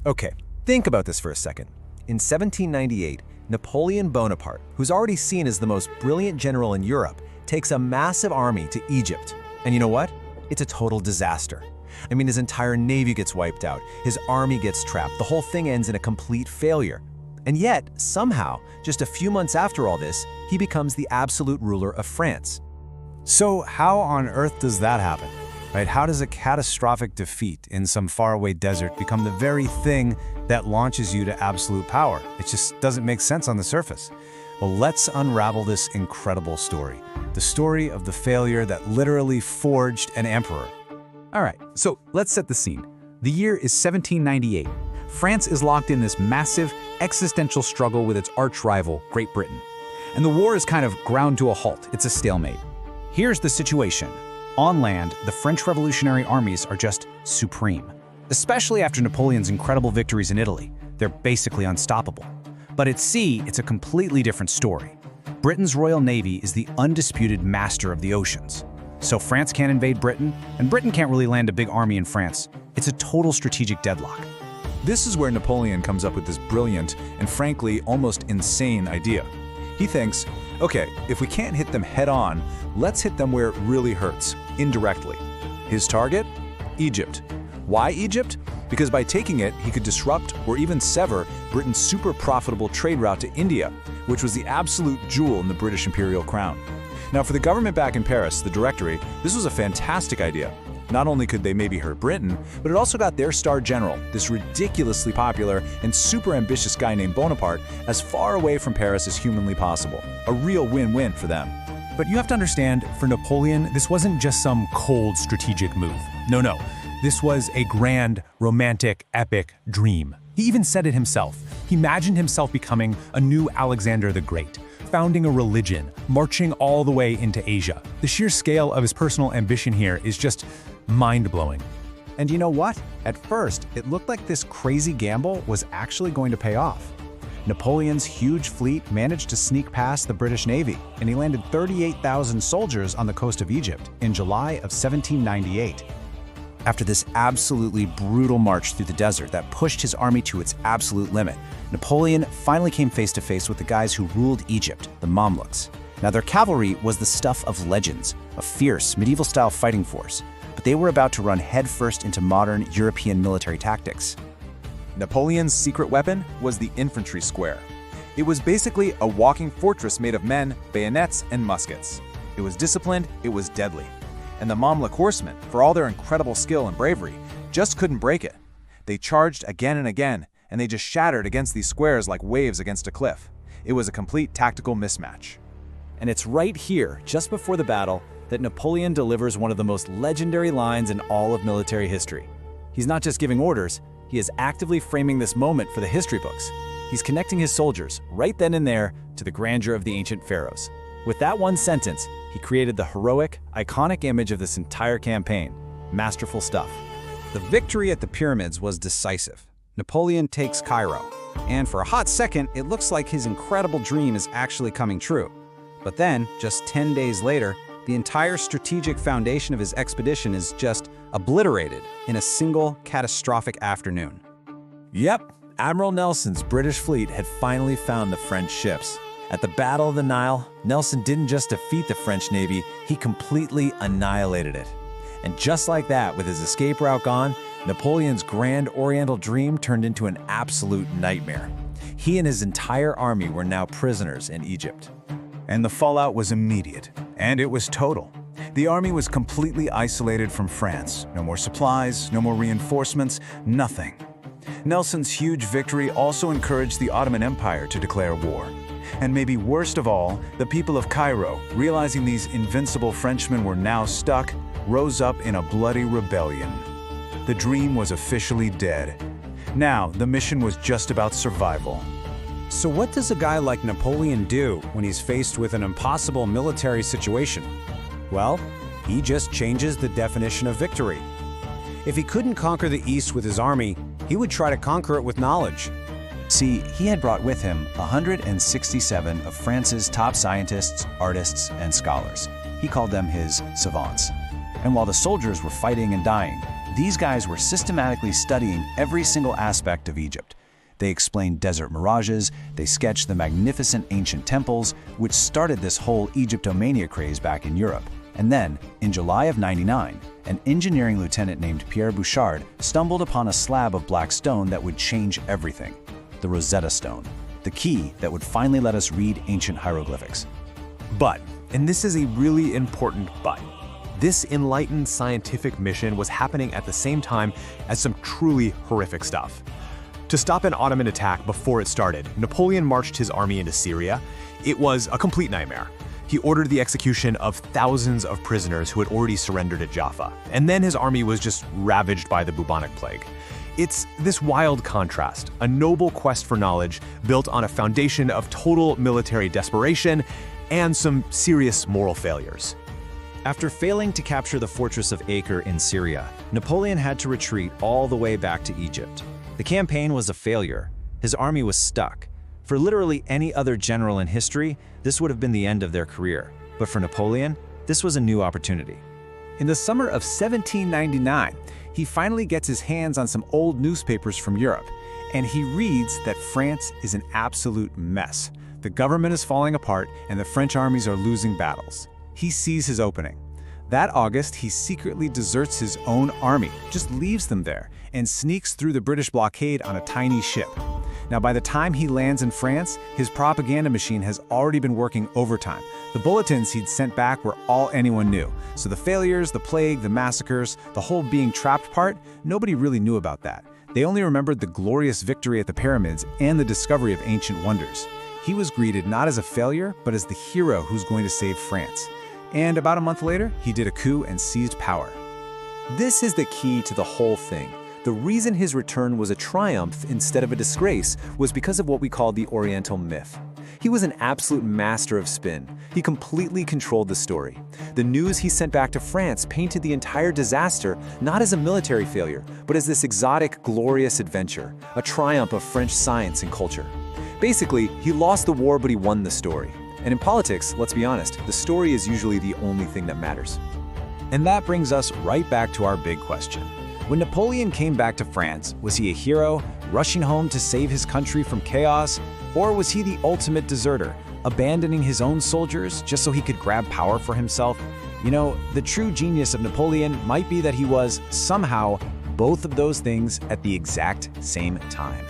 Okay, think about this for a second. In 1798, Napoleon Bonaparte, who's already seen as the most brilliant general in Europe, takes a massive army to Egypt. And you know what? It's a total disaster. I mean, his entire navy gets wiped out, his army gets trapped, the whole thing ends in a complete failure. And yet, somehow, just a few months after all this, he becomes the absolute ruler of France. So how on earth does that happen? Right? How does a catastrophic defeat in some faraway desert become the very thing that launches you to absolute power? It just doesn't make sense on the surface. Well, let's unravel this incredible story. The story of the failure that literally forged an emperor. All right, so let's set the scene. The year is 1798. France is locked in this massive existential struggle with its arch-rival, Great Britain. And the war is kind of ground to a halt. It's a stalemate. Here's the situation. On land, the French revolutionary armies are just supreme. Especially after Napoleon's incredible victories in Italy. They're basically unstoppable. But at sea, it's a completely different story. Britain's Royal Navy is the undisputed master of the oceans. So France can't invade Britain, and Britain can't really land a big army in France. It's a total strategic deadlock. This is where Napoleon comes up with this brilliant and frankly almost insane idea. He thinks, okay, if we can't hit them head-on, let's hit them where it really hurts, indirectly. His target? Egypt. Why Egypt? Because by taking it, he could disrupt or even sever Britain's super profitable trade route to India, which was the absolute jewel in the British imperial crown. Now, for the government back in Paris, the Directory, this was a fantastic idea. Not only could they maybe hurt Britain, but it also got their star general, this ridiculously popular and super ambitious guy named Bonaparte, as far away from Paris as humanly possible. A real win-win for them. But you have to understand, for Napoleon, this wasn't just some cold strategic move. No. This was a grand, romantic, epic dream. He even said it himself. He imagined himself becoming a new Alexander the Great, founding a religion, marching all the way into Asia. The sheer scale of his personal ambition here is just mind-blowing. And you know what? At first, it looked like this crazy gamble was actually going to pay off. Napoleon's huge fleet managed to sneak past the British Navy, and he landed 38,000 soldiers on the coast of Egypt in July of 1798. After this absolutely brutal march through the desert that pushed his army to its absolute limit, Napoleon finally came face to face with the guys who ruled Egypt, the Mamluks. Now, their cavalry was the stuff of legends, a fierce, medieval-style fighting force, but they were about to run headfirst into modern European military tactics. Napoleon's secret weapon was the infantry square. It was basically a walking fortress made of men, bayonets, and muskets. It was disciplined, it was deadly. And the Mamluk horsemen, for all their incredible skill and bravery, just couldn't break it. They charged again and again, and they just shattered against these squares like waves against a cliff. It was a complete tactical mismatch. And it's right here, just before the battle, that Napoleon delivers one of the most legendary lines in all of military history. He's not just giving orders, he is actively framing this moment for the history books. He's connecting his soldiers, right then and there, to the grandeur of the ancient pharaohs. With that one sentence, he created the heroic, iconic image of this entire campaign. Masterful stuff. The victory at the pyramids was decisive. Napoleon takes Cairo, and for a hot second, it looks like his incredible dream is actually coming true. But then, just 10 days later, the entire strategic foundation of his expedition is just obliterated in a single catastrophic afternoon. Yep, Admiral Nelson's British fleet had finally found the French ships. At the Battle of the Nile, Nelson didn't just defeat the French Navy, he completely annihilated it. And just like that, with his escape route gone, Napoleon's grand Oriental dream turned into an absolute nightmare. He and his entire army were now prisoners in Egypt. And the fallout was immediate, and it was total. The army was completely isolated from France. No more supplies, no more reinforcements, nothing. Nelson's huge victory also encouraged the Ottoman Empire to declare war. And maybe worst of all, the people of Cairo, realizing these invincible Frenchmen were now stuck, rose up in a bloody rebellion. The dream was officially dead. Now, the mission was just about survival. So what does a guy like Napoleon do when he's faced with an impossible military situation? Well, he just changes the definition of victory. If he couldn't conquer the East with his army, he would try to conquer it with knowledge. See, he had brought with him 167 of France's top scientists, artists, and scholars. He called them his savants. And while the soldiers were fighting and dying, These guys were systematically studying every single aspect of Egypt. They explained desert mirages, they sketched the magnificent ancient temples, which started this whole Egyptomania craze back in Europe. And then, in July of '99, an engineering lieutenant named Pierre Bouchard stumbled upon a slab of black stone that would change everything. The Rosetta Stone, the key that would finally let us read ancient hieroglyphics. But, and this is a really important but, this enlightened scientific mission was happening at the same time as some truly horrific stuff. To stop an Ottoman attack before it started, Napoleon marched his army into Syria. It was a complete nightmare. He ordered the execution of thousands of prisoners who had already surrendered at Jaffa, and then his army was just ravaged by the bubonic plague. It's this wild contrast, a noble quest for knowledge built on a foundation of total military desperation and some serious moral failures. After failing to capture the fortress of Acre in Syria, Napoleon had to retreat all the way back to Egypt. The campaign was a failure. His army was stuck. For literally any other general in history, this would have been the end of their career. But for Napoleon, this was a new opportunity. In the summer of 1799, he finally gets his hands on some old newspapers from Europe, and he reads that France is an absolute mess. The government is falling apart, and the French armies are losing battles. He sees his opening. That August, he secretly deserts his own army, just leaves them there, and sneaks through the British blockade on a tiny ship. Now, by the time he lands in France, his propaganda machine has already been working overtime. The bulletins he'd sent back were all anyone knew. So the failures, the plague, the massacres, the whole being trapped part, nobody really knew about that. They only remembered the glorious victory at the pyramids and the discovery of ancient wonders. He was greeted not as a failure, but as the hero who's going to save France. And about a month later, he did a coup and seized power. This is the key to the whole thing. The reason his return was a triumph instead of a disgrace was because of what we call the Oriental myth. He was an absolute master of spin. He completely controlled the story. The news he sent back to France painted the entire disaster not as a military failure, but as this exotic, glorious adventure, a triumph of French science and culture. Basically, he lost the war, but he won the story. And in politics, let's be honest, the story is usually the only thing that matters. And that brings us right back to our big question. When Napoleon came back to France, was he a hero, rushing home to save his country from chaos? Or was he the ultimate deserter, abandoning his own soldiers just so he could grab power for himself? You know, the true genius of Napoleon might be that he was, somehow, both of those things at the exact same time.